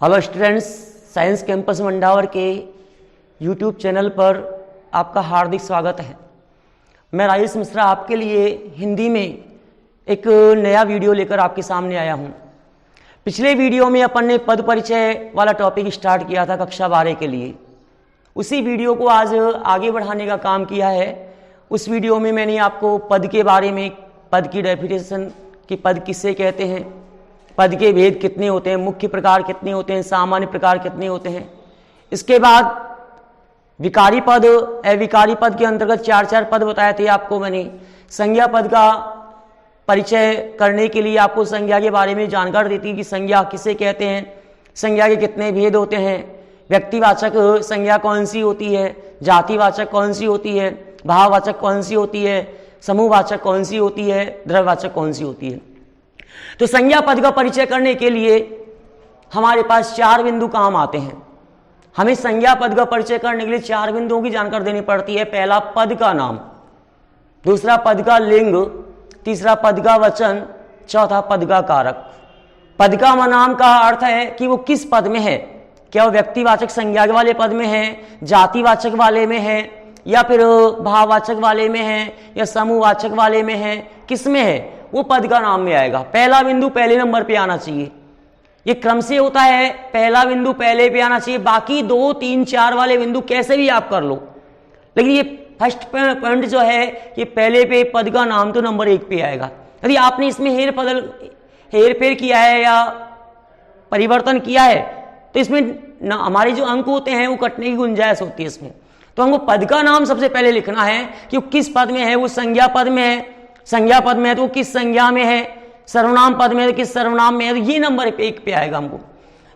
Hello students, science campus Mandawar के YouTube channel पर आपका हार्दिक स्वागत है। मैं राजेश मिश्रा आपके लिए हिंदी में एक नया वीडियो लेकर आपके सामने आया हूं। पिछले वीडियो में अपन ने पद परिचय वाला टॉपिक स्टार्ट किया था कक्षा 12 के लिए। उसी वीडियो को आज आगे बढ़ाने का काम किया है। उस वीडियो में मैंने आपको पद के बारे में, पद की डेफिनेशन कि पद किसे कहते हैं, पद के भेद कितने होते हैं, मुख्य प्रकार कितने होते हैं, सामान्य प्रकार कितने होते हैं। इसके बाद विकारी पद, अविकारी पद के अंतर्गत चार पद बताए थे आपको मैंने। संज्ञा पद का परिचय करने के लिए आपको संज्ञा के बारे में जानकारी देती कि संज्ञा किसे कहते हैं, संज्ञा के कितने भेद होते हैं, व्यक्तिवाचक संज्ञा कौन सी होती है, जातिवाचक कौन सी होती है, भाववाचक कौन सी होती है, समूहवाचक कौन सी होती है, द्रव्यवाचक कौन सी होती है। तो संज्ञा पद का परिचय करने के लिए हमारे पास 4 बिंदु काम आते हैं। हमें संज्ञा पद का परिचय करने के लिए 4 बिंदुओं की जानकारी देनी पड़ती है। पहला पद का नाम, दूसरा पद का लिंग, तीसरा पद का वचन, चौथा पद का कारक। पद का नाम का अर्थ है कि वो किस पद में है, क्या वो व्यक्तिवाचक संज्ञा वाले पद में है, जातिवाचक वाले में है, या फिर भाववाचक वाले में है, या समूहवाचक वाले में है, किस में है, वो पद का नाम में आएगा। पहला बिंदु पहले नंबर पे आना चाहिए। ये क्रम से होता है, पहला बिंदु पहले पे आना चाहिए। बाकी 2, 3, 4 वाले बिंदु कैसे भी आप कर लो, लेकिन ये फर्स्ट पॉइंट जो है ये पहले पे पद का नाम तो नंबर 1 पे आएगा। यदि आपने इसमें हेर फेर किया है या परिवर्तन किया है तो इसमें हमारे जो अंक होते हैं वो कटने की गुंजाइश होती है इसमें। तो हमको पद का नाम सबसे पहले लिखना है कि वो किस पद में है। वो संज्ञा पद में है, संज्ञा पद में है तो वो किस संज्ञा में है, सर्वनाम पद में है तो किस सर्वनाम में है, तो ये नंबर 1 पे आएगा हमको।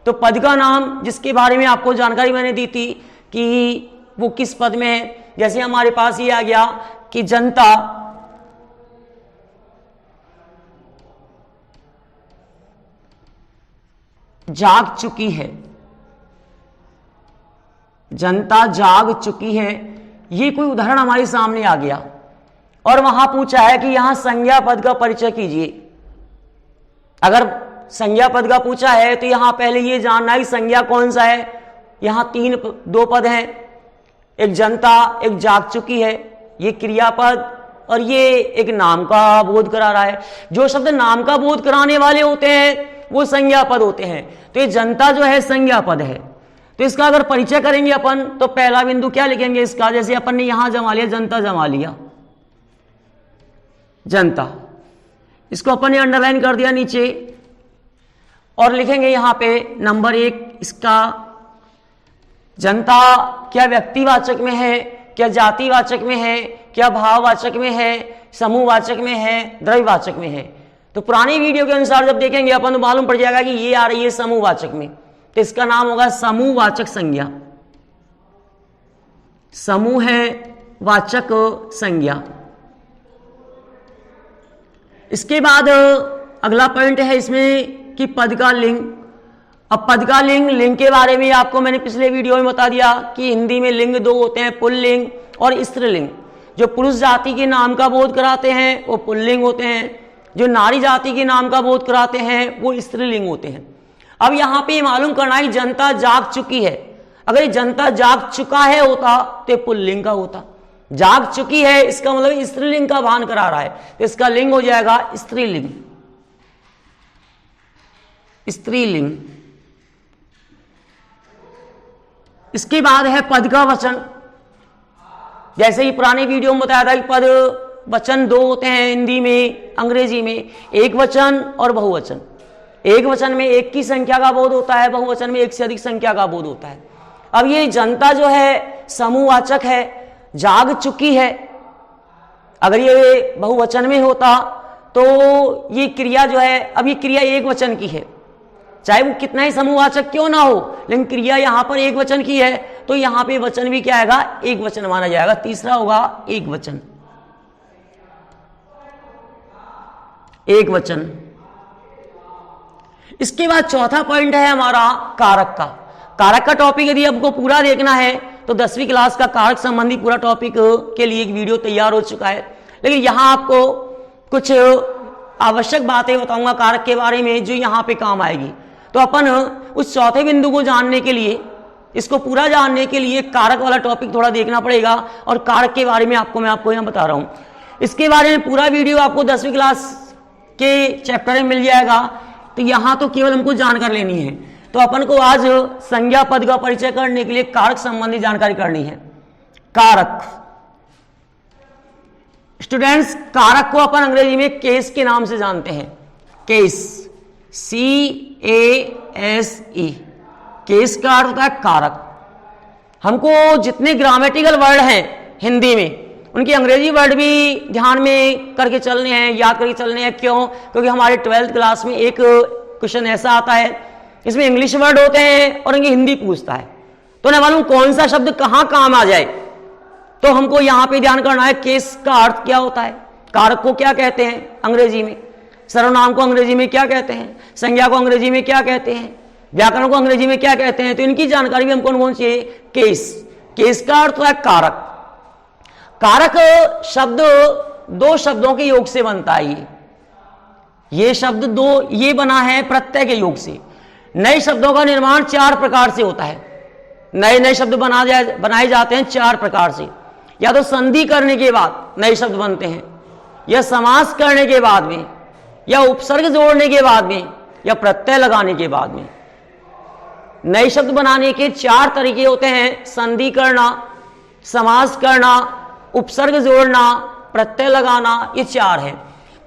तो पद का नाम जिसके बारे में आपको जानकारी मैंने दी थी कि वो किस पद में है, जैसे हमारे पास ये आ गया कि जनता जाग चुकी है, जनता जाग चुकी है। ये कोई उदाहरण हमारे सामने आ गया और वहां पूछा है कि यहां संज्ञा पद का परिचय कीजिए। अगर संज्ञा पद का पूछा है तो यहां पहले ये जानना है कि संज्ञा कौन सा है। यहां 2 पद हैं, एक जनता, एक जाग चुकी है, ये क्रियापद, और ये एक नाम का बोध करा रहा है। जो शब्द नाम का बोध कराने वाले होते हैं वो संज्ञा पद होते हैं। तो ये जनता जो है संज्ञा पद है। तो इसका अगर परिचय करेंगे अपन तो पहला बिंदु क्या लिखेंगे इसका, जैसे अपन ने यहां जमा लिया, जनता जमा लिया, जनता, इसको अपन ने अंडरलाइन कर दिया नीचे और लिखेंगे यहां पे नंबर 1 इसका। जनता क्या व्यक्तिवाचक में है, क्या जातिवाचक में है, क्या भाववाचक में है, समूहवाचक में है, द्रव्यवाचक में है। तो पुरानी वीडियो के अनुसार जब देखेंगे अपन तो मालूम पड़ जाएगा कि ये आ रही है समूहवाचक में, तो इसका नाम होगा समूहवाचक संज्ञा, समूह है वाचक संज्ञा। इसके बाद अगला पॉइंट है इसमें कि पद का लिंग। अब पद का लिंग के बारे में आपको मैंने पिछले वीडियो में बता दिया कि हिंदी में लिंग 2 होते हैं, पुल्लिंग और स्त्रीलिंग। जो पुरुष जाति के नाम का बोध कराते हैं वो पुल्लिंग होते हैं, जो नारी जाति के नाम का बोध कराते हैं वो स्त्रीलिंग होते हैं। अब यहां पे मालूम करना है जनता जाग चुकी है। अगर जनता जाग चुका है होता तो पुल्लिंग का होता, जाग चुकी है इसका मतलब स्त्रीलिंग का भान करा रहा है, तो इसका लिंग हो जाएगा स्त्रीलिंग, स्त्रीलिंग। इसके बाद है पद का वचन। जैसे ही पुरानी वीडियो में बताया था कि पद वचन 2 होते हैं हिंदी में, अंग्रेजी में एक वचन और बहुवचन। एक वचन में 1 की संख्या का बोध होता है, बहुवचन में 1 से अधिक संख्या का बोध होता है। अब ये जनता जो है समूहवाचक है, जाग चुकी है। अगर ये बहुवचन में होता तो ये क्रिया जो है, अब ये क्रिया 1 वचन की है, चाहे वो कितना ही समूहवाचक क्यों ना हो, लेकिन क्रिया यहां पर 1 वचन की है तो यहां पे वचन भी क्या आएगा, 1 वचन माना जाएगा। तीसरा होगा 1 वचन, 1 वचन। इसके बाद चौथा पॉइंट है हमारा कारक का। कारक का टॉपिक यदि आपको पूरा देखना है तो 10वीं क्लास का कारक संबंधी पूरा टॉपिक के लिए एक वीडियो तैयार हो चुका है, लेकिन यहां आपको कुछ आवश्यक बातें बताऊंगा कारक के बारे में जो यहां पे काम आएगी। तो अपन उस चौथे बिंदु को जानने के लिए, इसको पूरा जानने के लिए कारक वाला टॉपिक थोड़ा देखना पड़ेगा, और कारक के बारे में मैं आपको यहाँ बता रहा हूँ। इसके बारे में पूरा वीडियो आपको 10वीं क्लास के चैप्टर में मिल जाएगा, तो यहाँ तो केवल हमको जानकारी लेनी है। तो अपन को आज संज्ञा पद का परिचय करने के लिए कारक संबंधी जानकारी करनी है। कारक स्टूडेंट्स, कारक को अपन अंग्रेजी में केस के नाम से जानते हैं। केस, CASE, केस का अर्थ होता है कारक। हमको जितने ग्रामेटिकल वर्ड हैं हिंदी में, उनके अंग्रेजी वर्ड भी ध्यान में करके चलने हैं, याद करके चलने हैं। क्यों? क्योंकि हमारे 12th क्लास में एक क्वेश्चन ऐसा आता है, इसमें इंग्लिश वर्ड होते हैं और इनकी हिंदी पूछता है, तो ना मालूम कौन सा शब्द कहाँ काम आ जाए, तो हमको यहाँ पे ध्यान करना है केस का अर्थ क्या होता है, कारक को क्या कहते हैं अंग्रेजी में, सर्वनाम को अंग्रेजी में क्या कहते हैं, संज्ञा को अंग्रेजी में क्या कहते हैं, व्याकरण को अंग्रेजी में क्या कहते हैं। तो इनकी जानकारी भी हमको कौन चाहिए? केस का अर्थ है कारक। कारक शब्द दो शब्दों के योग से बनता है। ये शब्द ये बना है प्रत्यय के योग से। नए शब्दों का निर्माण 4 प्रकार से होता है। नए शब्द बनाए जाते हैं 4 प्रकार से। या तो संधि करने के बाद नए शब्द बनते हैं, या समास करने के बाद में, या उपसर्ग जोड़ने के बाद में, या प्रत्यय लगाने के बाद में। नए शब्द बनाने के 4 तरीके होते हैं: संधि करना, समास करना, उपसर्ग जोड़ना, प्रत्यय लगाना। ये 4 है।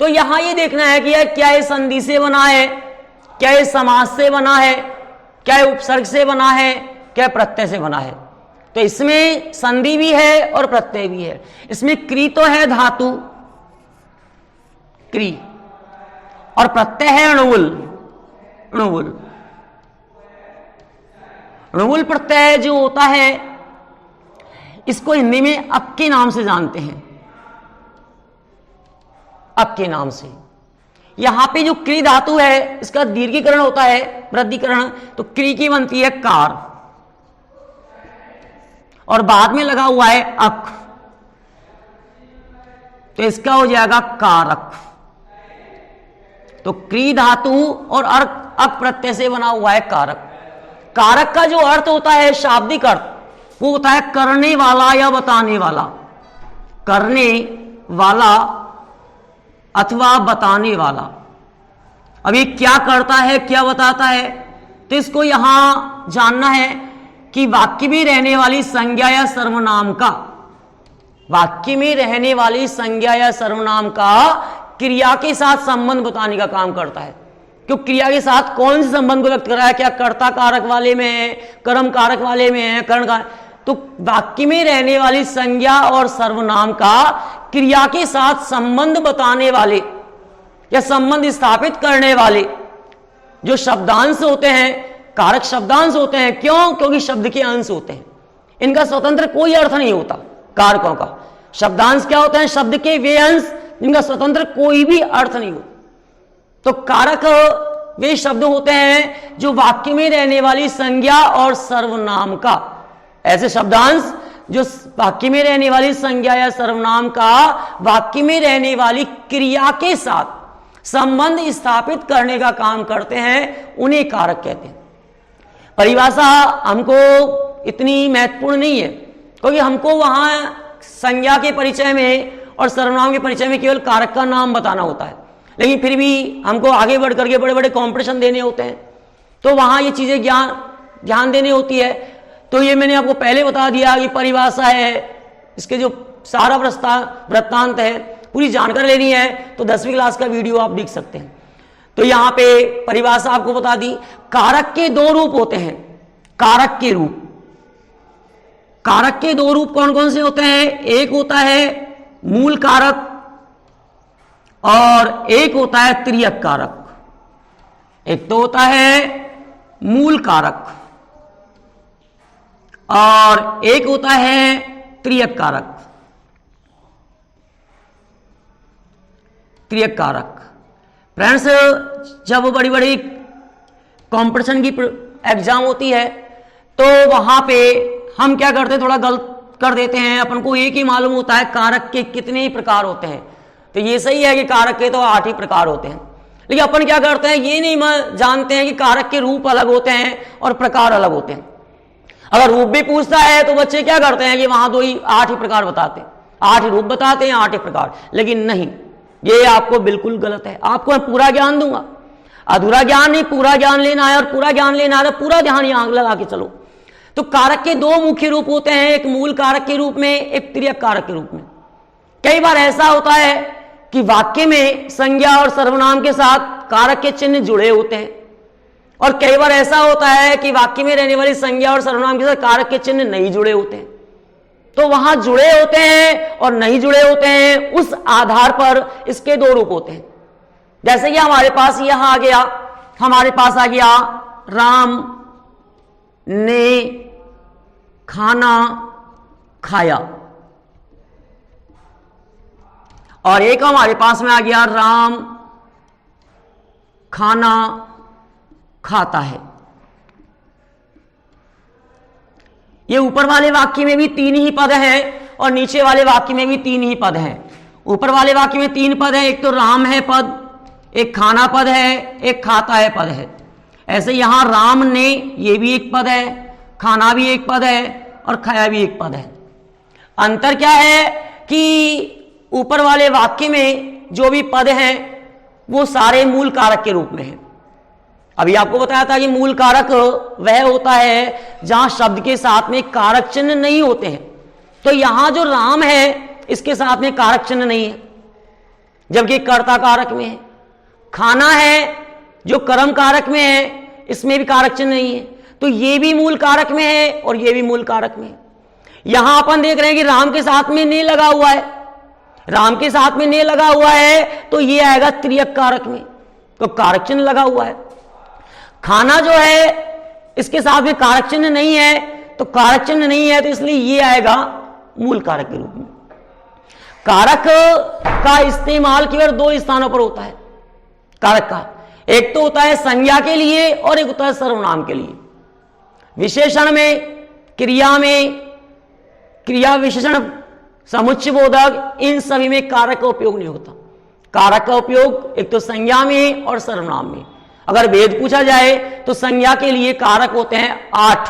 तो यहां ये देखना है कि क्या ये संधि से बना है, क्या ये समास से बना है, क्या ये उपसर्ग से बना है, क्या प्रत्यय से बना है। तो इसमें संधि भी है और प्रत्यय भी है। इसमें क्री तो है धातु, क्री, और प्रत्यय है अणुवुल। अणुवुल प्रत्यय जो होता है, इसको हिंदी में अप के नाम से जानते हैं। अप के नाम से। यहां पे जो क्री धातु है, इसका दीर्घीकरण होता है, वृद्धिकरण, तो क्री की बनती है कार, और बाद में लगा हुआ है अक, तो इसका हो जाएगा कारक। तो क्री धातु और अक प्रत्यय से बना हुआ है कारक। कारक का जो अर्थ होता है, शाब्दिक अर्थ, वो होता है करने वाला या बताने वाला। करने वाला अथवा बताने वाला। अब ये क्या करता है, क्या बताता है, तो इसको यहां जानना है कि वाक्य में रहने वाली संज्ञा या सर्वनाम का, वाक्य में रहने वाली संज्ञा या सर्वनाम का क्रिया के साथ संबंध बताने का काम करता है। क्यों? क्रिया के साथ कौन से संबंध को व्यक्त कर रहा है? क्या कर्ता कारक वाले में है, कर्म कारक वाले में है, कर्ण कारक। तो वाक्य में रहने वाली संज्ञा और सर्वनाम का क्रिया के साथ संबंध बताने वाले या संबंध स्थापित करने वाले जो शब्दांश होते हैं, कारक शब्दांश होते हैं। क्यों? क्योंकि शब्द के अंश होते हैं, इनका स्वतंत्र कोई अर्थ नहीं होता। कारकों का शब्दांश क्या होते हैं? शब्द के वे अंश जिनका स्वतंत्र कोई भी अर्थ नहीं होता। तो कारक वे शब्द होते हैं जो वाक्य में रहने वाली संज्ञा और सर्वनाम का, ऐसे शब्दांश जो वाक्य में रहने वाली संज्ञा या सर्वनाम का वाक्य में रहने वाली क्रिया के साथ संबंध स्थापित करने का काम करते हैं, उन्हें कारक कहते हैं। परिभाषा हमको इतनी महत्वपूर्ण नहीं है, क्योंकि हमको वहां संज्ञा के परिचय में और सर्वनाम के परिचय में केवल कारक का नाम बताना होता है। लेकिन फिर भी हमको आगे बढ़ करके बड़े बड़े कॉम्पिटिशन देने होते हैं, तो वहां ये चीजें ध्यान देनी होती है। तो ये मैंने आपको पहले बता दिया कि परिभाषा है, इसके जो सारा वृत्तांत है, पूरी जानकारी लेनी है तो 10वीं क्लास का वीडियो आप देख सकते हैं। तो यहां पे परिभाषा आपको बता दी। कारक के 2 रूप होते हैं। कारक के रूप, कारक के 2 रूप कौन कौन से होते हैं? एक होता है मूल कारक और एक होता है त्रियक कारक। एक तो होता है मूल कारक और एक होता है त्रियक कारक। त्रियक कारक फ्रेंड्स, जब बड़ी बड़ी कंपटीशन की एग्जाम होती है तो वहां पे हम क्या करते हैं, थोड़ा गलत कर देते हैं। अपन को एक ही मालूम होता है कारक के कितने ही प्रकार होते हैं। तो ये सही है कि कारक के तो 8 ही प्रकार होते हैं, लेकिन अपन क्या करते हैं, ये नहीं जानते हैं कि कारक के रूप अलग होते हैं और प्रकार अलग होते हैं। अगर रूप भी पूछता है तो बच्चे क्या करते हैं कि वहां 8 ही प्रकार बताते हैं, 8 ही रूप बताते हैं, 8 ही प्रकार। लेकिन नहीं, ये आपको बिल्कुल गलत है। आपको मैं पूरा ज्ञान दूंगा, अधूरा ज्ञान नहीं, पूरा ज्ञान लेना है। और पूरा ज्ञान लेना है तो पूरा ध्यान यहां लगा के चलो। तो कारक के 2 मुख्य रूप होते हैं, एक मूल कारक के रूप में, एक तिर्यक कारक के रूप में। कई बार ऐसा होता है कि वाक्य में संज्ञा और सर्वनाम के साथ कारक के चिन्ह जुड़े होते हैं, और कई बार ऐसा होता है कि वाक्य में रहने वाली संज्ञा और सर्वनाम के साथ कारक के चिन्ह नहीं जुड़े होते हैं। तो वहां जुड़े होते हैं और नहीं जुड़े होते हैं, उस आधार पर इसके 2 रूप होते हैं। जैसे कि हमारे पास यहां आ गया, हमारे पास आ गया राम ने खाना खाया, और एक हमारे पास में आ गया राम खाना खाता है। ये ऊपर वाले वाक्य में भी 3 ही पद हैं और नीचे वाले वाक्य में भी 3 ही पद हैं। ऊपर वाले वाक्य में 3 पद है, एक तो राम है पद, एक खाना पद है, एक खाता है पद है। ऐसे यहां राम ने, ये भी एक पद है, खाना भी एक पद है और खाया भी एक पद है। अंतर क्या है कि ऊपर वाले वाक्य में जो भी पद हैं वो सारे मूल कारक के रूप में हैं। अभी आपको बताया था कि मूल कारक वह होता है जहां शब्द के साथ में कारक चिन्ह नहीं होते हैं। तो यहां जो राम है इसके साथ में कारक चिन्ह नहीं है, जबकि कर्ता कारक में है। खाना है जो कर्म कारक में है, इसमें भी कारक चिन्ह नहीं है। तो ये भी मूल कारक में है और ये भी मूल कारक में है। यहां अपन देख रहे हैं कि राम के साथ में ने लगा हुआ है, राम के साथ में ने लगा हुआ है तो ये आएगा त्रियक कारक में, तो कारक चिन्ह लगा हुआ है। खाना जो है इसके साथ में कारक चिन्ह नहीं है, तो कारक चिन्ह नहीं है तो इसलिए ये आएगा मूल कारक के रूप में। कारक का इस्तेमाल केवल 2 स्थानों पर होता है कारक का, एक तो होता है संज्ञा के लिए और एक होता है सर्वनाम के लिए। विशेषण में, क्रिया में, क्रिया विशेषण, समुच्चय बोधक, इन सभी में कारक का उपयोग नहीं होता। कारक का उपयोग एक तो संज्ञा में और सर्वनाम में। अगर भेद पूछा जाए तो संज्ञा के लिए कारक होते हैं 8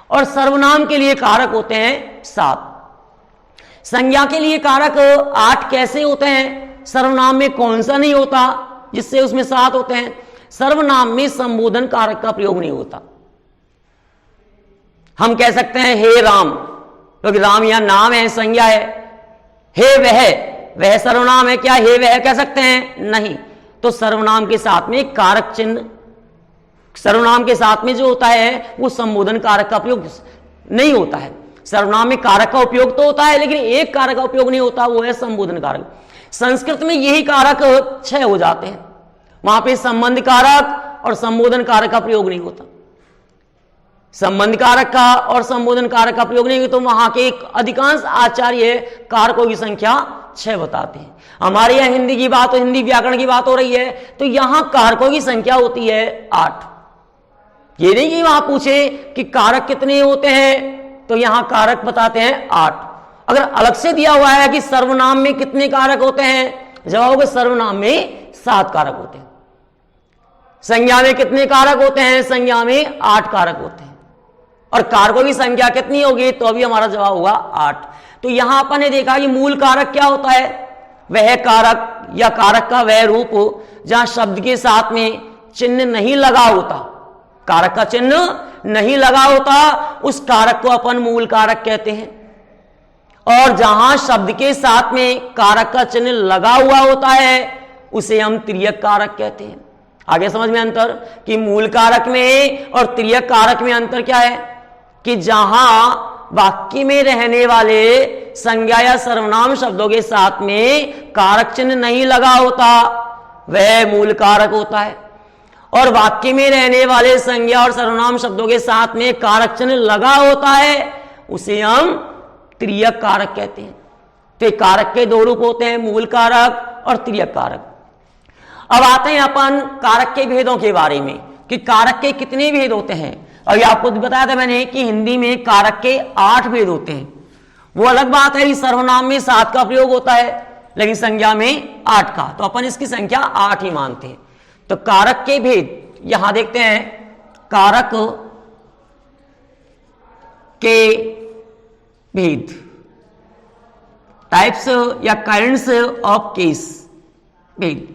और सर्वनाम के लिए कारक होते हैं 7। संज्ञा के लिए कारक 8 कैसे होते हैं, सर्वनाम में कौन सा नहीं होता जिससे उसमें 7 होते हैं? सर्वनाम में संबोधन कारक का प्रयोग नहीं होता। हम कह सकते हैं हे राम, क्योंकि राम यहां नाम है, संज्ञा है। हे वह सर्वनाम है, क्या हे वह कह सकते हैं? नहीं। तो सर्वनाम के साथ में कारक चिन्ह, सर्वनाम के साथ में जो होता है वो संबोधन कारक का प्रयोग नहीं होता है। सर्वनाम में कारक का उपयोग तो होता है लेकिन एक कारक का उपयोग नहीं होता, वो है संबोधन कारक। संस्कृत में यही कारक 6 हो जाते हैं, वहां पे संबंध कारक और संबोधन कारक का प्रयोग नहीं होता। संबंध कारक का और संबोधन कारक का प्रयोग नहीं होता, तो वहां के अधिकांश आचार्य कारकों की संख्या 6 बताते हैं। हमारे यहाँ हिंदी की बात, हिंदी व्याकरण की बात हो रही है, तो यहां कारकों की संख्या होती है 8। ये नहीं कि वहां पूछे कि कारक कितने होते हैं, तो यहां कारक बताते हैं 8। अगर अलग से दिया हुआ है कि सर्वनाम में कितने कारक होते हैं, जवाब होगा सर्वनाम में 7 कारक होते हैं। संज्ञा में कितने कारक होते हैं, संज्ञा में 8 कारक होते हैं। और कारकों की संख्या कितनी होगी, तो अभी हमारा जवाब होगा 8। तो यहां अपन ने देखा कि मूल कारक क्या होता है, वह कारक या कारक का वह रूप जहां शब्द के साथ में चिन्ह नहीं लगा होता, कारक का चिन्ह नहीं लगा होता, उस कारक को अपन मूल कारक कहते हैं। और जहां शब्द के साथ में कारक का चिन्ह लगा हुआ होता है उसे हम त्रियक कारक कहते हैं। आगे समझ में अंतर कि मूल कारक में और त्रियक कारक में अंतर क्या है, कि जहां वाक्य में रहने वाले संज्ञा या सर्वनाम शब्दों के साथ में कारक चिन्ह नहीं लगा होता वह मूल कारक होता है, और वाक्य में रहने वाले संज्ञा और सर्वनाम शब्दों के साथ में कारक चिन्ह लगा होता है उसे हम त्रियक कारक कहते हैं। तो कारक के 2 रूप होते हैं, मूल कारक और त्रियक कारक। अब आते हैं अपन कारक के भेदों के बारे में कि कारक के कितने भेद होते हैं। अभी आपको बताया था मैंने कि हिंदी में कारक के 8 भेद होते हैं। वो अलग बात है कि सर्वनाम में 7 का प्रयोग होता है लेकिन संज्ञा में 8 का, तो अपन इसकी संख्या 8 ही मानते हैं। तो कारक के भेद यहां देखते हैं, कारक के भेद, टाइप्स या काइंड्स ऑफ केस भेद।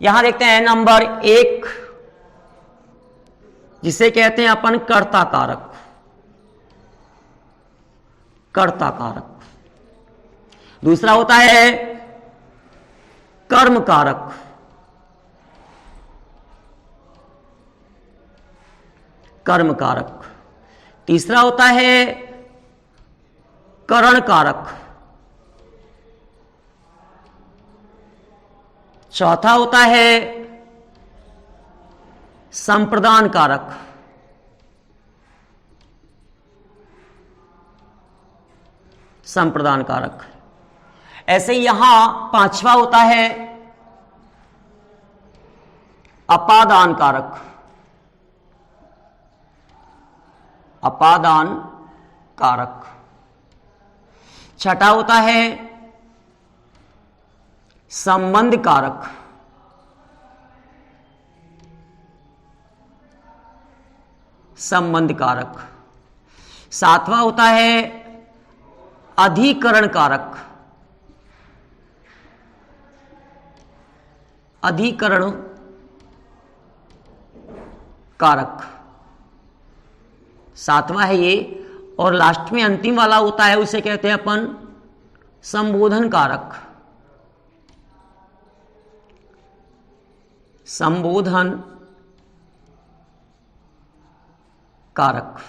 यहां देखते हैं नंबर 1, जिसे कहते हैं अपन कर्ता कारक, कर्ता कारक। दूसरा होता है कर्म कारक, कर्म कारक। तीसरा होता है करण कारक। चौथा होता है संप्रदान कारक। संप्रदान कारक। ऐसे यहां पांचवा होता है अपादान कारक, अपादान कारक। छठा होता है संबंध कारक, संबंध कारक। सातवां होता है अधिकरण कारक, अधिकरण कारक। सातवां है ये। और लास्ट में अंतिम वाला होता है, उसे कहते हैं अपन संबोधन कारक, संबोधन कारक।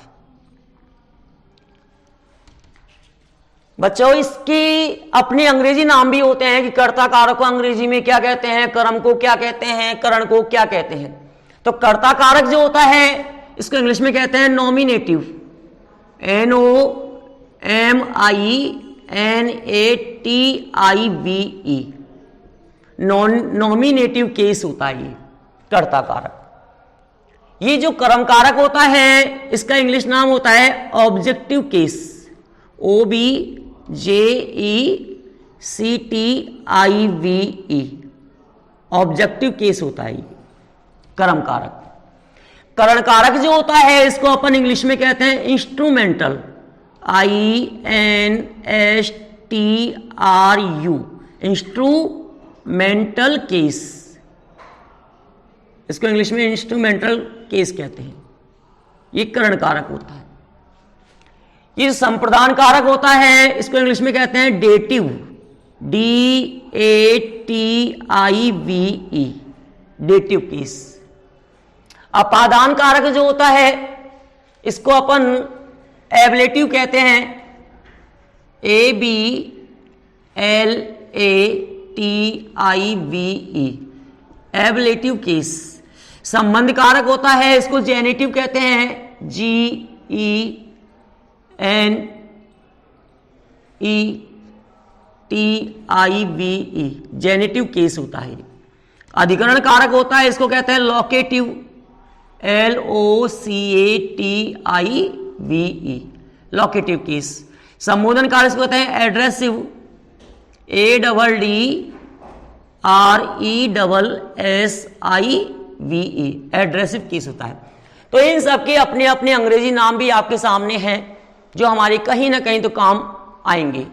बच्चों इसकी अपने अंग्रेजी नाम भी होते हैं कि कर्ता कारक को अंग्रेजी में क्या कहते हैं, कर्म को क्या कहते हैं, करण को क्या कहते हैं। तो कर्ता कारक जो होता है इसको इंग्लिश में कहते हैं नॉमिनेटिव, NOMINATIVE, नॉमिनेटिव केस होता है ये कर्ता कारक। ये जो कर्म कारक होता है इसका इंग्लिश नाम होता है objective case, OBJECTIVE, objective case होता है ये कर्म कारक। करण कारक जो होता है इसको अपन इंग्लिश में कहते हैं इंस्ट्रूमेंटल, INSTRU, इंस्ट्रूमेंटल केस। इसको इंग्लिश में इंस्ट्रूमेंटल केस कहते हैं। ये करण कारक होता है। ये संप्रदान कारक होता है इसको इंग्लिश में कहते हैं डेटिव, DATIVE, डेटिव केस। अपादान कारक जो होता है इसको अपन एबलेटिव कहते हैं, ABLATIVE, एबलेटिव केस। संबंध कारक होता है इसको जेनेटिव कहते हैं, GENETIVE, जेनेटिव केस होता है। अधिकरण कारक होता है इसको कहते हैं लोकेटिव, LOCATIVE, लोकेटिव केस। संबोधन कारक इसको कहते हैं एड्रेसिव, ADDRESSIVE, एड्रेसिव केस होता है। तो इन सब के अपने अपने अंग्रेजी नाम भी आपके सामने हैं जो हमारे कहीं ना कहीं तो काम आएंगे,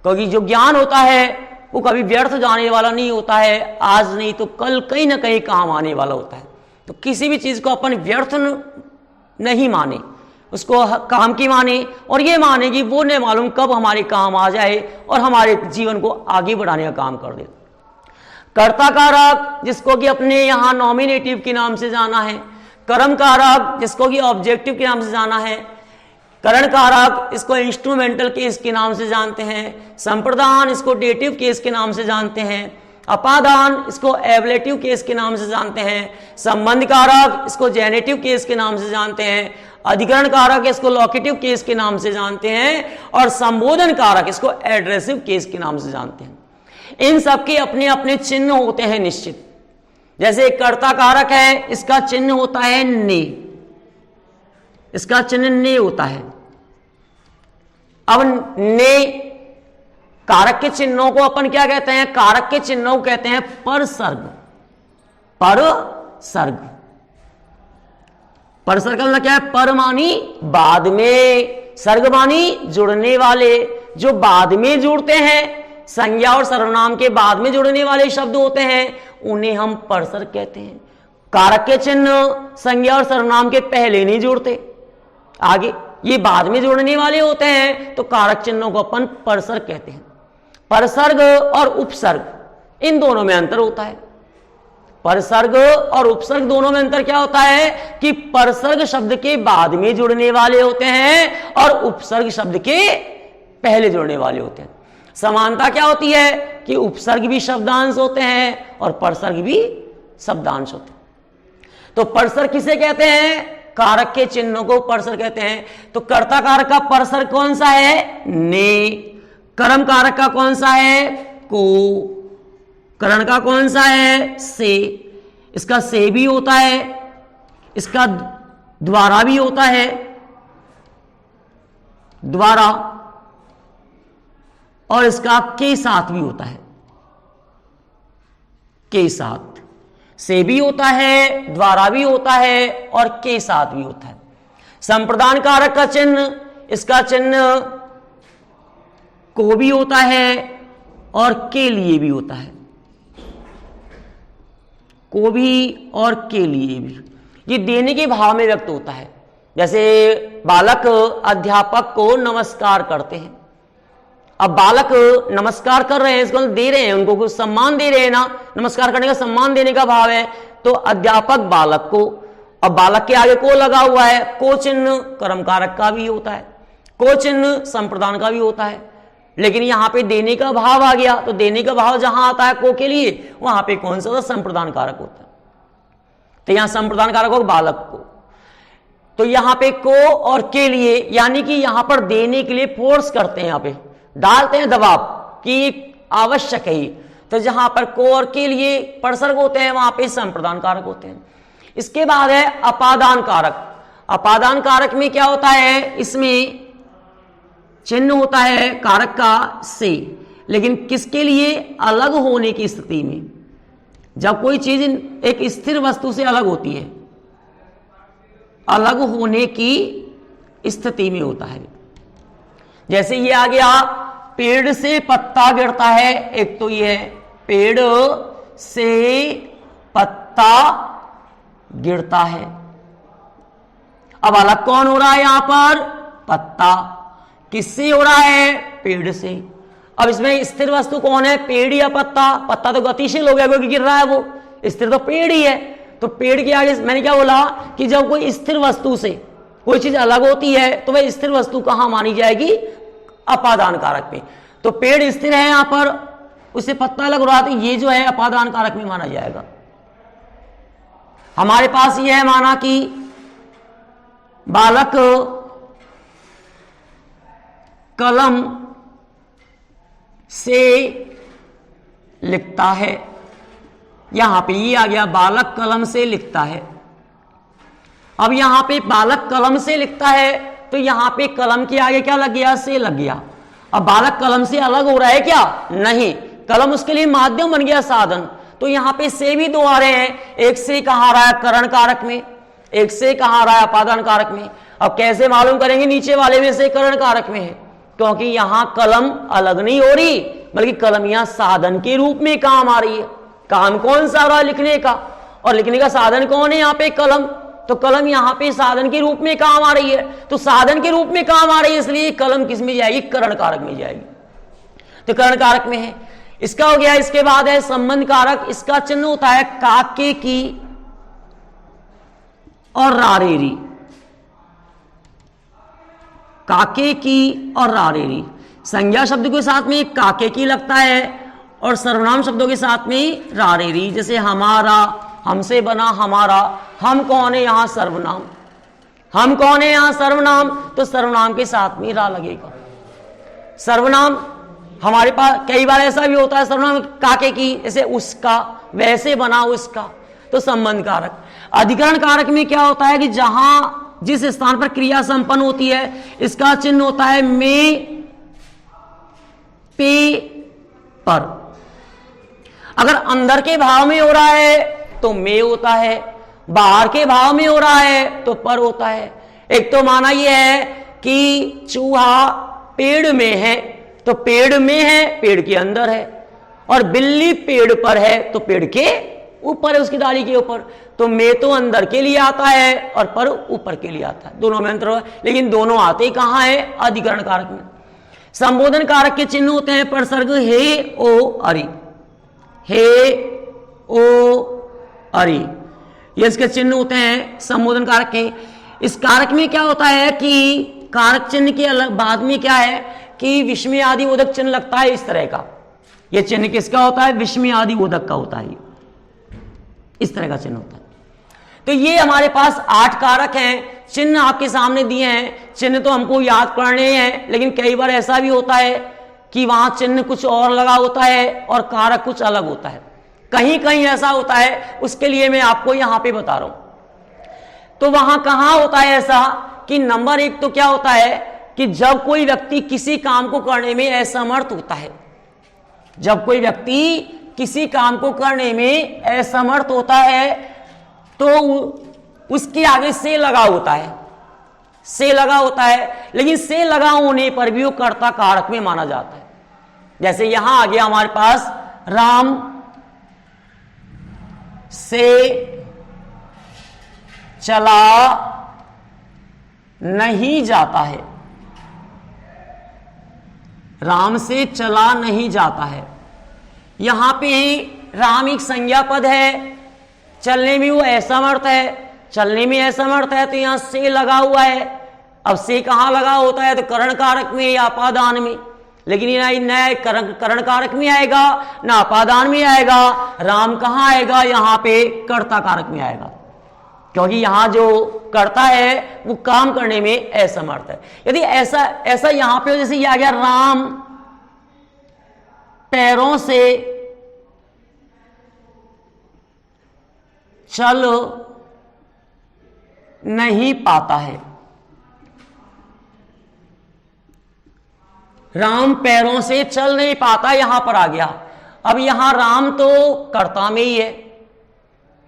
क्योंकि जो ज्ञान होता है वो कभी व्यर्थ जाने वाला नहीं होता है। आज नहीं तो कल कहीं ना कहीं काम आने वाला होता है। तो किसी भी चीज को अपन व्यर्थ नहीं माने, उसको काम की माने, और ये माने कि वो नहीं मालूम कब हमारे काम आ जाए और हमारे जीवन को आगे बढ़ाने का काम कर दे। कर्ता कारक जिसको कि अपने यहाँ नॉमिनेटिव के नाम से जाना है, कर्म कारक जिसको कि ऑब्जेक्टिव के नाम से जाना है, करण कारक इसको इंस्ट्रूमेंटल केस के नाम से जानते हैं, संप्रदान इसको डेटिव केस के नाम से जानते हैं, अपादान इसको एबलेटिव केस के नाम से जानते हैं, संबंध कारक इसको जेनेटिव केस के नाम से जानते हैं, अधिकरण कारक इसको लोकेटिव केस के नाम से जानते हैं, और संबोधन कारक इसको एड्रेसिव केस के नाम से जानते हैं। इन सबके अपने अपने चिन्ह होते हैं निश्चित। जैसे एक कर्ता कारक है, इसका चिन्ह होता है ने, इसका चिन्ह ने होता है। अब ने कारक के चिन्हों को अपन क्या कहते हैं, कारक के चिन्हों को कहते हैं परसर्ग, पर सर्ग। पर सर्ग का मतलब क्या है? पर मानी बाद में, सर्ग मानी जुड़ने वाले, जो बाद में जुड़ते हैं, संज्ञा और सर्वनाम के बाद में जुड़ने वाले शब्द होते हैं उन्हें हम परसर्ग कहते हैं। कारक के चिन्ह संज्ञा और सर्वनाम के पहले नहीं जुड़ते, आगे ये बाद में जुड़ने वाले होते हैं, तो कारक चिन्हों को अपन परसर्ग कहते हैं। परसर्ग और उपसर्ग इन दोनों में अंतर होता है। परसर्ग और उपसर्ग दोनों में अंतर क्या होता है कि परसर्ग शब्द के बाद में जुड़ने वाले होते हैं और उपसर्ग शब्द के पहले जुड़ने वाले होते हैं। समानता क्या होती है कि उपसर्ग भी शब्दांश होते हैं और परसर्ग भी शब्दांश होते हैं। तो परसर्ग किसे कहते हैं? कारक के चिन्हों को परसर्ग कहते हैं। तो कर्ता कारक का परसर्ग कौन सा है? ने। कर्म कारक का कौन सा है? को। करण का कौन सा है? से। इसका से भी होता है, इसका द्वारा भी होता है, द्वारा, और इसका के साथ भी होता है, के साथ। से भी होता है, द्वारा भी होता है और के साथ भी होता है। संप्रदान कारक का चिन्ह, इसका चिन्ह को भी होता है और के लिए भी होता है, को भी और के लिए भी। ये देने के भाव में व्यक्त होता है। जैसे बालक अध्यापक को नमस्कार करते हैं। अब बालक नमस्कार कर रहे हैं, इसको दे रहे हैं, उनको कुछ सम्मान दे रहे हैं ना, नमस्कार करने का सम्मान देने का भाव है। तो अध्यापक बालक को, अब बालक के आगे को लगा हुआ है, को चिन्ह कर्म कारक का भी होता है, को चिन्ह संप्रदान का भी होता है। लेकिन यहां पे देने का भाव आ गया, तो देने का भाव जहां आता है को के लिए, वहां पे कौन सा संप्रदान कारक होता है। तो यहां संप्रदान कारक हो बालक को, तो यहां पे को और के लिए, यानी कि यहां पर देने के लिए फोर्स करते हैं, यहां पे डालते हैं दबाव कि आवश्यक है। तो जहां पर को और के लिए परसर्ग होते हैं वहां पे संप्रदान कारक होते हैं। इसके बाद है अपादान कारक। अपादान कारक में क्या होता है? इसमें चिन्ह होता है कारक का से, लेकिन किसके लिए? अलग होने की स्थिति में। जब कोई चीज एक स्थिर वस्तु से अलग होती है, अलग होने की स्थिति में होता है। जैसे ये आ गया, पेड़ से पत्ता गिरता है, एक तो ये है पेड़ से पत्ता गिरता है। अब अलग कौन हो रहा है यहां पर? पत्ता। किससे हो रहा है? पेड़ से। अब इसमें स्थिर वस्तु कौन है? पेड़ या पत्ता? पत्ता तो गतिशील हो गया क्योंकि गिर रहा है, वो स्थिर तो पेड़ ही है। तो पेड़ के आगे मैंने क्या बोला कि जब कोई स्थिर वस्तु से कोई चीज अलग होती है तो वह स्थिर वस्तु कहां मानी जाएगी? अपादान कारक में। तो पेड़ स्थिर है यहां पर, उससे पत्ता अलग हो रहा, तो ये जो है अपादान कारक में माना जाएगा। हमारे पास ये है माना कि बालक कलम से लिखता है, यहां पे ये आ गया बालक कलम से लिखता है। अब यहां पे बालक कलम से लिखता है तो यहां पे कलम के आगे क्या लग गया? से लग गया। अब बालक कलम से अलग हो रहा है क्या? नहीं, कलम उसके लिए माध्यम बन गया, साधन। तो यहां पे से भी दो आ रहे हैं, एक से कहां आ रहा है करण कारक में, एक से कहां आ रहा है अपादान कारक में। अब कैसे मालूम करेंगे? नीचे वाले में से करण कारक में है, क्योंकि यहां कलम अलग नहीं हो रही, बल्कि कलम यहां साधन के रूप में काम आ रही है। काम कौन सा आ रहा है? लिखने का, और लिखने का साधन कौन है? यहां पे कलम। तो कलम यहां पे साधन के रूप में काम आ रही है, तो साधन के रूप में काम आ रही है, इसलिए कलम किस में जाएगी? करण कारक में जाएगी। तो करण कारक में है, इसका हो गया। इसके बाद है संबंध कारक। इसका चिन्ह होता है काके की और रारेरी। काके की और रारेरी, संज्ञा शब्द के साथ में काके की लगता है और सर्वनाम शब्दों के साथ में रारेरी। जैसे हमारा, हमसे बना हमारा। हम कौन है? यहां सर्वनाम। हम कौन है? यहां सर्वनाम। तो सर्वनाम के साथ में रा लगेगा। सर्वनाम हमारे पास कई बार ऐसा भी होता है, सर्वनाम काके की, जैसे उसका, वैसे बना उसका। तो संबंध कारक। अधिकरण कारक में क्या होता है कि जहां जिस स्थान पर क्रिया संपन्न होती है, इसका चिन्ह होता है में, पे, पर। अगर अंदर के भाव में हो रहा है तो में होता है, बाहर के भाव में हो रहा है तो पर होता है। एक तो माना यह है कि चूहा पेड़ में है तो पेड़ में है, पेड़ के अंदर है, और बिल्ली पेड़ पर है तो पेड़ के ऊपर है, उसकी डाली के ऊपर। तो में तो अंदर के लिए आता है और पर ऊपर के लिए आता है, दोनों में अंतर है। लेकिन दोनों आते ही कहां है? अधिकरण कारक में। संबोधन कारक के चिन्ह होते हैं परसर्ग हे, ओ, अरि। हे, ओ, अरि, ये इसके चिन्ह होते हैं संबोधन कारक के। इस कारक में क्या होता है कि कारक चिन्ह के अलग बाद में क्या है कि विस्मय आदि बोधक चिन्ह लगता है इस तरह का। यह चिन्ह किसका होता है? विस्मय आदि बोधक का होता है, इस तरह का चिन्ह होता है। तो ये हमारे पास 8 कारक हैं, चिन्ह आपके सामने दिए हैं। चिन्ह तो हमको याद करने हैं, लेकिन कई बार ऐसा भी होता है कि वहां चिन्ह कुछ और लगा होता है और कारक कुछ अलग होता है, कहीं कहीं ऐसा होता है, उसके लिए मैं आपको यहां पे बता रहा हूं। तो वहां कहां होता है ऐसा कि नंबर 1 तो क्या होता है कि जब कोई व्यक्ति किसी काम को करने में असमर्थ होता है, जब कोई व्यक्ति किसी काम को करने में असमर्थ होता है तो उसके आगे से लगा होता है, से लगा होता है, लेकिन से लगा होने पर भी वो कर्ता कारक में माना जाता है। जैसे यहां आ गया हमारे पास राम से चला नहीं जाता है, राम से चला नहीं जाता है। यहां पे राम एक संज्ञा पद है, चलने में वो असमर्थ है, चलने में असमर्थ है तो यहां से लगा हुआ है। अब से कहां लगा होता है? तो करण कारक में या अपादान में, लेकिन ये न करण कारक में आएगा ना अपादान में आएगा। राम कहां आएगा? यहां पे कर्ता कारक में आएगा, क्योंकि यहां जो करता है वो काम करने में असमर्थ है। यदि ऐसा यहां पे जैसे ये आ गया राम पैरों से चल नहीं पाता है, राम पैरों से चल नहीं पाता यहां पर आ गया। अब यहां राम तो कर्ता में ही है,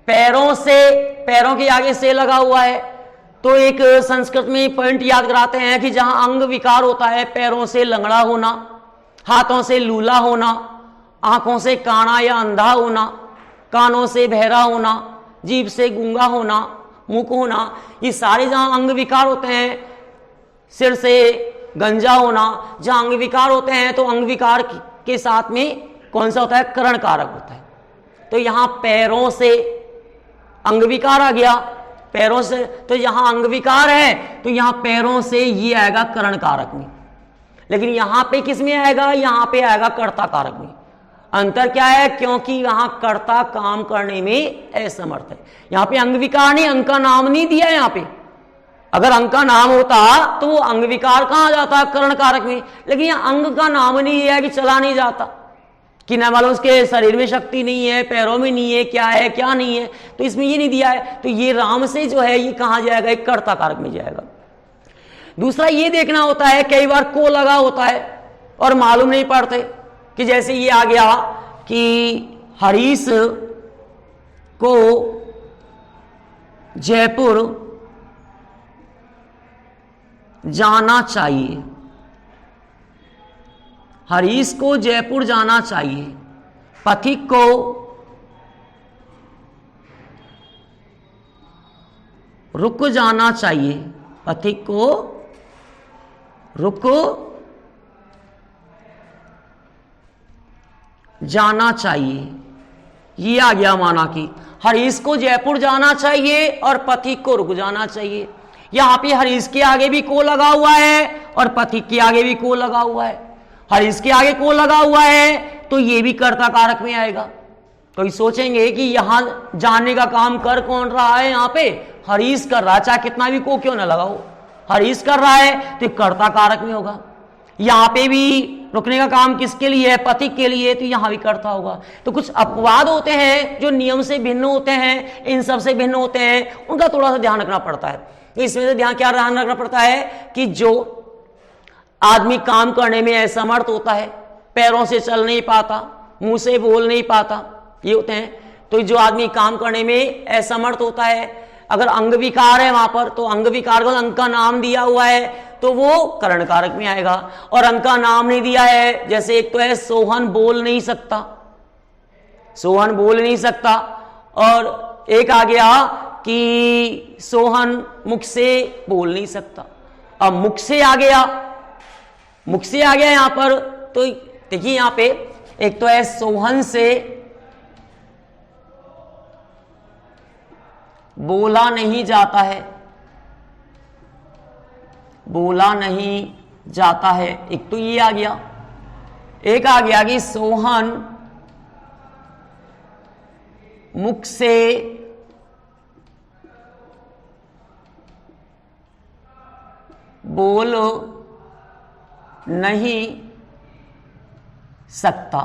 पैरों से, पैरों के आगे से लगा हुआ है। तो एक संस्कृत में पॉइंट याद कराते हैं कि जहां अंग विकार होता है, पैरों से लंगड़ा होना, हाथों से लूला होना, आंखों से काना या अंधा होना, कानों से बहरा होना, जीभ से गूंगा होना, मुख होना, ये सारे जहां अंग विकार होते हैं, सिर से गंजा होना, जहां अंग विकार होते हैं तो अंग विकार के साथ में कौन सा होता है? करण कारक होता है। तो यहां पैरों से अंग विकार आ गया, पैरों से, तो यहां अंग विकार है तो यहां पैरों से ये आएगा करण कारक में, लेकिन यहां पे किस में आएगा? यहां पे आएगा कर्ता कारक में। अंतर क्या है? क्योंकि यहां कर्ता काम करने में असमर्थ है। यहां पे अंग विकार नहीं, अंग का नाम नहीं दिया है। यहां पे अगर अंग का नाम होता तो वो अंग विकार कहां जाता? करण कारक में, लेकिन यहां अंग का नाम नहीं दिया है कि चला नहीं जाता, कि न मालूम उसके शरीर में शक्ति नहीं है, पैरों में नहीं है, क्या है क्या नहीं है, तो इसमें ये नहीं दिया है। तो ये राम से जो है ये कहां जाएगा? एक कर्ता कारक में जाएगा। दूसरा ये देखना होता है, कई बार को लगा होता है और मालूम नहीं पड़ते, कि जैसे ये आ गया कि हरीश को जयपुर जाना चाहिए, हरीश को जयपुर जाना चाहिए, पथिक को रुक जाना चाहिए, पथिक को रुक जाना चाहिए। ये आ गया माना कि हरीश को जयपुर जाना चाहिए और पथिक को रुक जाना चाहिए। यहां पे हरीश के आगे भी को लगा हुआ है और पथिक के आगे भी को लगा हुआ है। हरीश के आगे को लगा हुआ है तो ये भी कर्ता कारक में आएगा। कोई सोचेंगे कि यहां जाने का काम कर कौन रहा है? यहां पे हरीश कर रहा है, चाहे कितना भी को क्यों ना लगाओ, हरीश कर रहा है तो कर्ता कारक में होगा। यहां पे भी रुकने का काम किसके लिए है? पथिक के लिए, तो यहां भी करता होगा। तो कुछ अपवाद होते हैं जो नियम से भिन्न होते हैं, इन सब से भिन्न होते हैं, उनका थोड़ा सा ध्यान रखना पड़ता है। तो इसमें से ध्यान क्या ध्यान रखना पड़ता है कि जो आदमी काम करने में असमर्थ होता है, पैरों से चल नहीं पाता, मुंह से बोल नहीं पाता, ये होते हैं, तो जो आदमी काम करने में असमर्थ होता है, अगर अंग विकार है वहां पर, तो अंग विकार को अंग का नाम दिया हुआ है तो वो करण कारक में आएगा। और अंग का नाम नहीं दिया है, जैसे एक तो है सोहन बोल नहीं सकता, सोहन बोल नहीं सकता, और एक आ गया कि सोहन मुख से बोल नहीं सकता। अब मुख से आ गया, मुख से आ गया यहां पर, तो देखिए यहां पे एक तो है सोहन से बोला नहीं जाता है, बोला नहीं जाता है, एक तो ये आ गया। एक आ गया कि सोहन मुख से बोल नहीं सकता।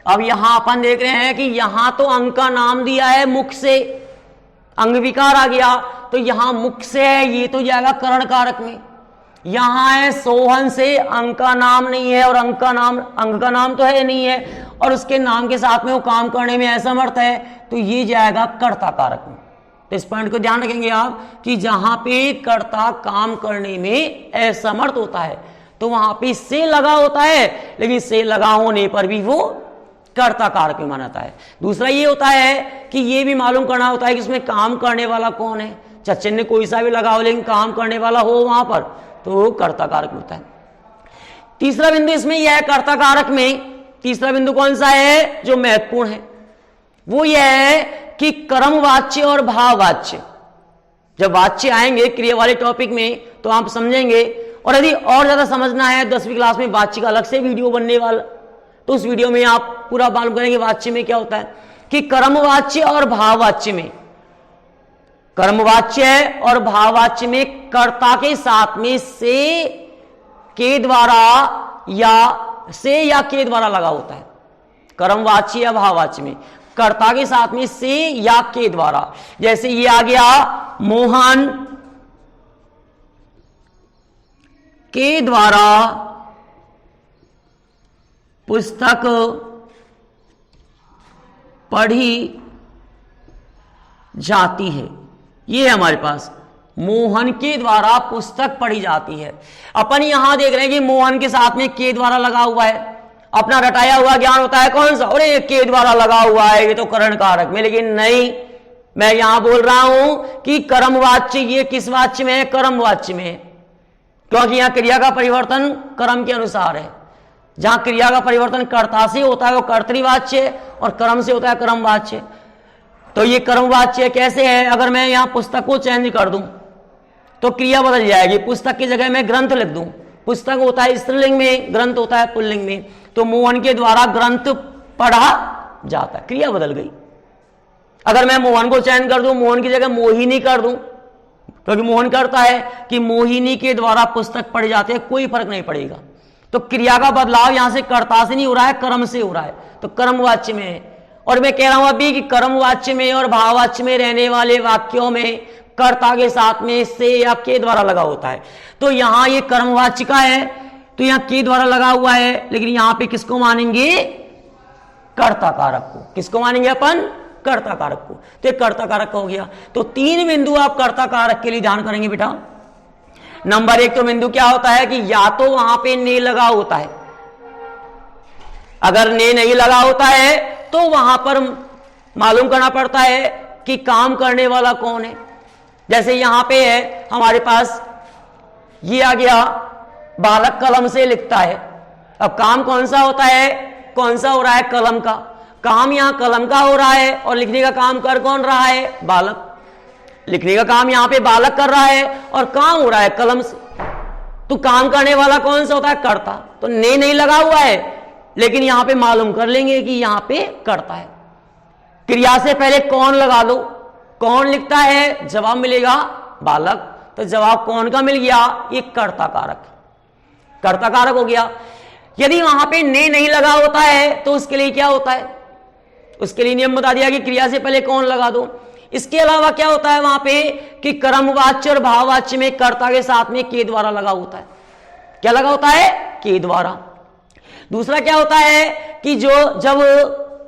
अब यहां अपन देख रहे हैं कि यहां तो अंग का नाम दिया है मुख से, अंग विकार आ गया, तो यहां मुख से है, ये तो जाएगा करण कारक में। यहां है सोहन से, अंग का नाम नहीं है, और अंग का नाम तो है नहीं है, और उसके नाम के साथ में वो काम करने में असमर्थ है, तो ये जाएगा कर्ता कारक में। तो इस पॉइंट को ध्यान रखेंगे आप कि जहां पे कर्ता काम करने में असमर्थ होता है तो वहां पे से लगा होता है, लेकिन से लगा होने पर भी वो कर्ता कारक में माना जाता है। दूसरा ये होता है कि ये भी मालूम करना होता है कि उसमें काम करने वाला कौन है। चिन्ह कोई सा भी लगा हो लेकिन काम करने वाला हो वहां पर, तो वो कर्ता कारक होता है। तीसरा बिंदु इसमें यह है कर्ता कारक में, तीसरा बिंदु कौन सा है जो महत्वपूर्ण है, वो यह है कि कर्मवाच्य और भाववाच्य। जब वाच्य आएंगे क्रिया वाले टॉपिक में तो आप समझेंगे, और यदि और ज्यादा समझना है 10वीं क्लास में वाच्य का अलग से वीडियो बनने वाला, तो उस वीडियो में आप पूरा मालूम करेंगे वाच्य में क्या होता है। कि कर्मवाच्य और भाववाच्य में, कर्मवाच्य और भाववाच्य में कर्ता के साथ में से के द्वारा या के द्वारा लगा होता है। कर्मवाच्य या भाववाच्य में कर्ता के साथ में से या के द्वारा, जैसे ये आ गया मोहन के द्वारा पुस्तक पढ़ी जाती है। ये हमारे पास मोहन के द्वारा पुस्तक पढ़ी जाती है। अपन यहां देख रहे हैं कि मोहन के साथ में के द्वारा लगा हुआ है, अपना रटाया हुआ ज्ञान होता है कौन सा, अरे के द्वारा लगा हुआ है, ये तो करण कारक में। लेकिन नहीं, मैं यहां बोल रहा हूं कि कर्मवाच्य ये किस वाच्य में है, कर्मवाच्य में है, क्योंकि यहां क्रिया का परिवर्तन कर्म के अनुसार है। जहां क्रिया का परिवर्तन कर्ता से होता है वो कर्तृवाच्य, और कर्म से होता है कर्मवाच्य। तो ये कर्मवाच्य कैसे है, अगर मैं यहां पुस्तक को चेंज कर दूं तो क्रिया बदल जाएगी। पुस्तक की जगह मैं ग्रंथ लिख दूं, पुस्तक होता है स्त्रीलिंग में, ग्रंथ होता है पुल्लिंग में, तो मोहन के द्वारा ग्रंथ पढ़ा जाता है, क्रिया बदल गई। अगर मैं मोहन को चयन कर दूं, मोहन की जगह मोहिनी कर दूं, क्योंकि मोहन करता है कि मोहिनी के द्वारा पुस्तक पढ़ी जाती है, कोई फर्क नहीं पड़ेगा। तो क्रिया का बदलाव यहां से कर्ता से नहीं हो रहा है, कर्म से हो रहा है, तो कर्मवाच्य में है। और मैं कह रहा हूं अभी कि कर्मवाच्य में और भाववाच्य में रहने वाले वाक्यों में कर्ता के साथ में से या के द्वारा लगा होता है। तो यहां ये कर्मवाच्य का है तो यहां के द्वारा लगा हुआ है, लेकिन यहां पे किसको मानेंगे, कर्ता कारक को। किसको मानेंगे अपन, कर्ता कारक को। तो एक कर्ता कारक हो गया। तो 3 बिंदु आप कर्ता कारक के लिए ध्यान करेंगे बेटा। नंबर 1 तो बिंदु क्या होता है कि या तो वहां पे ने लगा होता है, अगर ने नहीं लगा होता है तो वहां पर मालूम करना पड़ता है कि काम करने वाला कौन है। जैसे यहां पे है हमारे पास, ये आ गया बालक कलम से लिखता है। अब काम कौन सा होता है, कौन सा हो रहा है, कलम का। काम यहां कलम का हो रहा है और लिखने का काम कर कौन रहा है, बालक। लिखने का काम यहां पे बालक कर रहा है और काम हो रहा है कलम से। तो काम करने वाला कौन सा होता है, कर्ता। तो ने नहीं लगा हुआ है, लेकिन यहां पे मालूम कर लेंगे कि यहां पे कर्ता है। क्रिया से पहले कौन लगा दो, कौन लिखता है, जवाब मिलेगा बालक। तो जवाब कौन का मिल गया, ये कर्ता कारक, कर्ता कारक हो गया। यदि वहां पे ने नहीं लगा होता है तो उसके लिए क्या होता है, उसके लिए नियम बता दिया कि क्रिया से पहले कौन लगा दो। इसके अलावा क्या होता है वहां पे कि कर्मवाच्य और भाववाच्य में कर्ता के साथ में के द्वारा लगा होता है। क्या लगा होता है, के द्वारा। दूसरा क्या होता है कि जब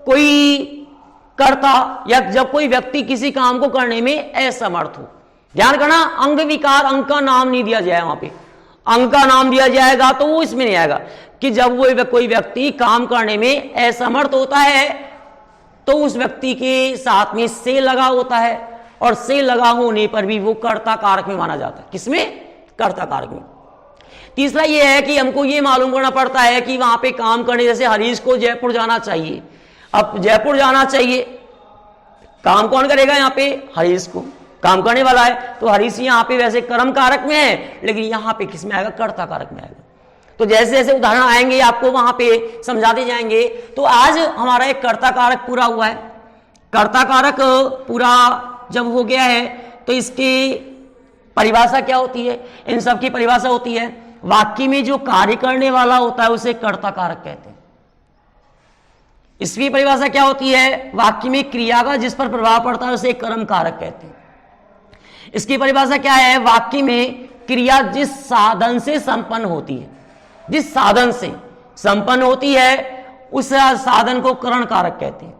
कोई कर्ता या जब कोई व्यक्ति किसी काम को करने में असमर्थ हो। ध्यान करना, अंग विकार, अंग का नाम नहीं दिया जाए, वहां पे अंग का नाम दिया जाएगा तो वो इसमें नहीं आएगा कि जब वो कोई व्यक्ति काम करने में असमर्थ होता है तो उस व्यक्ति के साथ में से लगा होता है, और से लगा होने पर भी वो कर्ता कारक में माना जाता है। किसमें? कर्ता कारक में। तीसरा ये है कि हमको ये मालूम करना पड़ता है कि वहां पे काम करने, जैसे हरीश को जयपुर जाना चाहिए, अब जयपुर जाना चाहिए, काम कौन करेगा? यहाँ पे हरीश को, काम करने वाला है, तो हरीश यहाँ पे वैसे कर्म कारक में है, लेकिन यहाँ पे किस में आएगा? कर्ता कारक में आएगा। तो जैसे जैसे उदाहरण आएंगे आपको वहां पे समझाते जाएंगे। तो आज हमारा एक कर्ता कारक पूरा हुआ है। कर्ता कारक पूरा जब हो गया है तो इसकी परिभाषा क्या होती है? इन सब की परिभाषा होती है, वाक्य में जो कार्य करने वाला होता है उसे कर्ता कारक कहते हैं। इसकी परिभाषा क्या होती है? वाक्य में क्रिया का जिस पर प्रभाव पड़ता है उसे कर्म कारक कहते हैं। इसकी परिभाषा क्या है? वाक्य में क्रिया जिस साधन से संपन्न होती है, जिस साधन से संपन्न होती है उस साधन को करण कारक कहते हैं।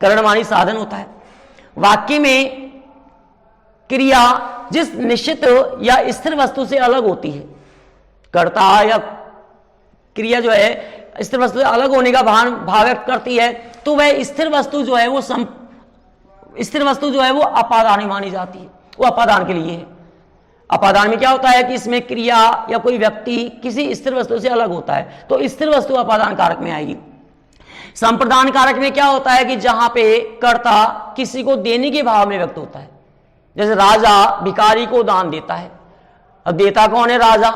करण मानी साधन होता है। वाक्य में क्रिया जिस निश्चित या स्थिर वस्तु से अलग होती है, कर्ता या क्रिया जो है स्थिर वस्तु से अलग होने का भाव व्यक्त करती है, तो वह स्थिर वस्तु जो है वो स्थिर वस्तु जो है वो अपादान मानी जाती है। वो अपादान के लिए है। अपादान में क्या होता है कि इसमें क्रिया या कोई व्यक्ति किसी स्थिर वस्तु से अलग होता है, तो स्थिर वस्तु अपादान कारक में आएगी। संप्रदान कारक में क्या होता है कि जहां पे कर्ता किसी को देने के भाव में व्यक्त होता है, जैसे राजा भिखारी को दान देता है। अब देता कौन है? राजा।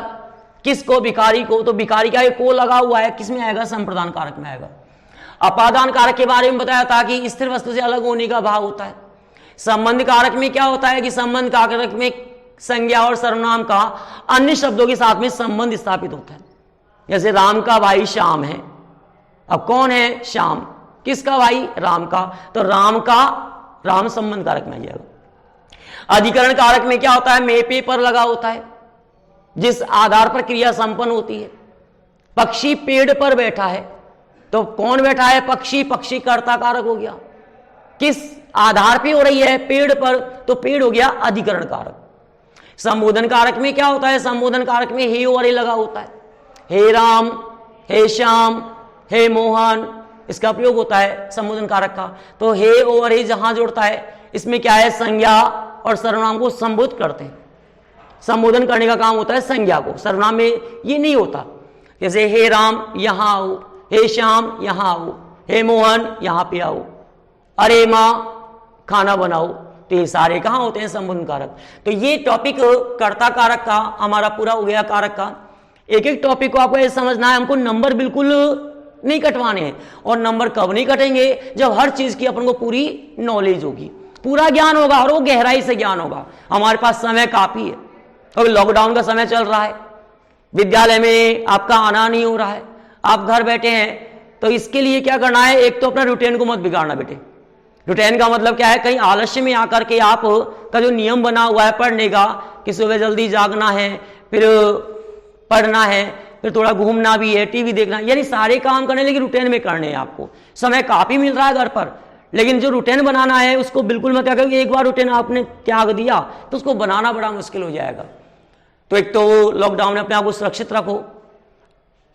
किसको? भिखारी को। तो भिखारी का को लगा हुआ है, किस में आएगा? संप्रदान कारक में आएगा। अपादान कारक के बारे में बताया था कि स्थिर वस्तु से अलग होने का भाव होता है। संबंध कारक में क्या होता है कि संबंध कारक में संज्ञा और सर्वनाम का अन्य शब्दों के साथ में संबंध स्थापित होता है। जैसे राम का भाई श्याम है। अब कौन है? श्याम। किसका भाई? राम का। तो राम संबंध कारक में आ जाएगा। अधिकरण कारक में क्या होता है? मे पे पर लगा होता है, जिस आधार पर क्रिया संपन्न होती है। पक्षी पेड़ पर बैठा है, तो कौन बैठा है? पक्षी। पक्षी कर्ता कारक हो गया। किस आधार पे हो रही है? पेड़ पर, तो पेड़ हो गया अधिकरण कारक। संबोधन कारक में क्या होता है? संबोधन कारक में हे और हे लगा होता है। हे राम, हे श्याम, हे मोहन, इसका प्रयोग होता है संबोधन कारक का। तो हे और हे जहां जोड़ता है, इसमें क्या है? संज्ञा और सर्वनाम को संबोधित करते हैं। संबोधन करने का काम होता है संज्ञा को, सर्वनाम में ये नहीं होता। जैसे हे राम यहां आओ, हे श्याम यहां आओ, हे मोहन यहां पे आओ, अरे मां खाना बनाओ, तो ये सारे कहां होते हैं? संबोधन कारक। तो ये टॉपिक कर्ता कारक का हमारा पूरा हो गया। कारक का एक एक टॉपिक को आपको ये समझना है। हमको नंबर बिल्कुल नहीं कटवाने हैं। और नंबर कब नहीं कटेंगे? जब हर चीज की अपन को पूरी नॉलेज होगी, पूरा ज्ञान होगा, और वो गहराई से ज्ञान होगा। हमारे पास समय काफी है, तो लॉकडाउन का समय चल रहा है, विद्यालय में आपका आना नहीं हो रहा है, आप घर बैठे हैं, तो इसके लिए क्या करना है? एक तो अपना रूटीन को मत बिगाड़ना बेटे। रूटीन का मतलब क्या है? कहीं आलस्य में आकर के आप का जो नियम बना हुआ है पढ़ने का, कि सुबह जल्दी जागना है, फिर पढ़ना है, फिर थोड़ा घूमना भी है, टीवी देखना, यानी सारे काम करने, लेकिन रूटीन में करने हैं। आपको समय काफी मिल रहा है घर पर, लेकिन जो रूटीन बनाना है उसको बिल्कुल मत क्या करो। एक बार रूटीन आपने त्याग दिया तो उसको बनाना बड़ा मुश्किल हो जाएगा। तो एक तो लॉकडाउन में अपने आप को सुरक्षित रखो,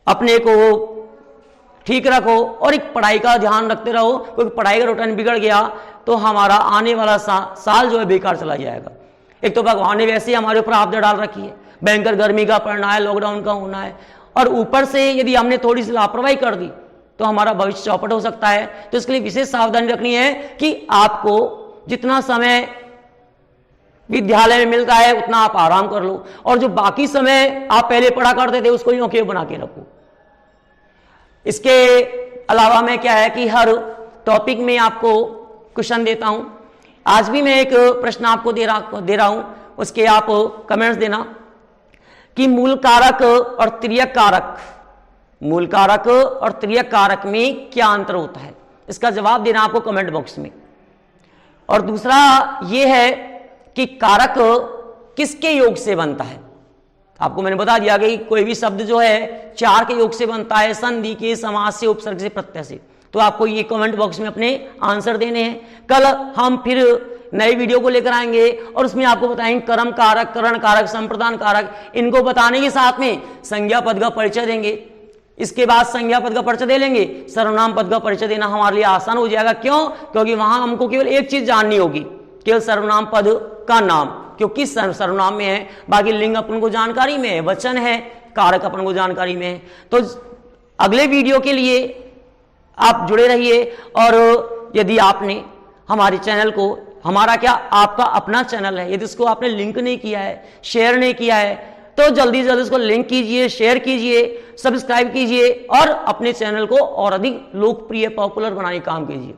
अपने को ठीक रखो, और एक पढ़ाई का ध्यान रखते रहो, क्योंकि पढ़ाई का रूटीन बिगड़ गया तो हमारा आने वाला साल जो है बेकार चला जाएगा। एक तो भगवान ने वैसे ही हमारे ऊपर आपदा डाल रखी है, भयंकर गर्मी का पड़ना है, लॉकडाउन का होना है, और ऊपर से यदि हमने थोड़ी सी लापरवाही कर दी तो हमारा भविष्य चौपट हो सकता है। तो इसके लिए विशेष सावधानी रखनी है कि आपको जितना समय विद्यालय में मिलता है उतना आप आराम कर लो, और जो बाकी समय आप पहले पढ़ा करते थे उसको यूं के बना के रखो। इसके अलावा मैं क्या है कि हर टॉपिक में आपको क्वेश्चन देता हूं। आज भी मैं एक प्रश्न आपको दे रहा हूं, उसके आप कमेंट्स देना कि मूल कारक और त्रियक कारक, मूल कारक और त्रियक कारक में क्या अंतर होता है, इसका जवाब देना आपको कमेंट बॉक्स में। और दूसरा यह है कि कारक किसके योग से बनता है। आपको मैंने बता दिया कि कोई भी शब्द जो है चार के योग से बनता है, संधि के, समास से, उपसर्ग से, प्रत्यय से। तो आपको ये कमेंट बॉक्स में अपने आंसर देने हैं। कल हम फिर नई वीडियो को लेकर आएंगे और उसमें आपको बताएंगे कर्म कारक, करण कारक, संप्रदान कारक, इनको बताने के साथ में संज्ञा पद का परिचय देंगे। इसके बाद संज्ञा पद का परिचय दे लेंगे, सर्वनाम पद का परिचय देना हमारे लिए आसान हो जाएगा। क्यों? क्योंकि वहां हमको केवल एक चीज जाननी होगी, केवल सर्वनाम पद का नाम, क्योंकि सर्वनाम में है, बाकी लिंग अपन को जानकारी में है, वचन है, कारक अपन को जानकारी में है। तो अगले वीडियो के लिए आप जुड़े रहिए। और यदि आपने हमारे चैनल को, हमारा क्या, आपका अपना चैनल है, यदि इसको आपने लिंक नहीं किया है, शेयर नहीं किया है, तो जल्दी जल्दी इसको लिंक कीजिए, शेयर कीजिए, सब्सक्राइब कीजिए और अपने चैनल को और अधिक लोकप्रिय, पॉपुलर बनाने का काम कीजिए।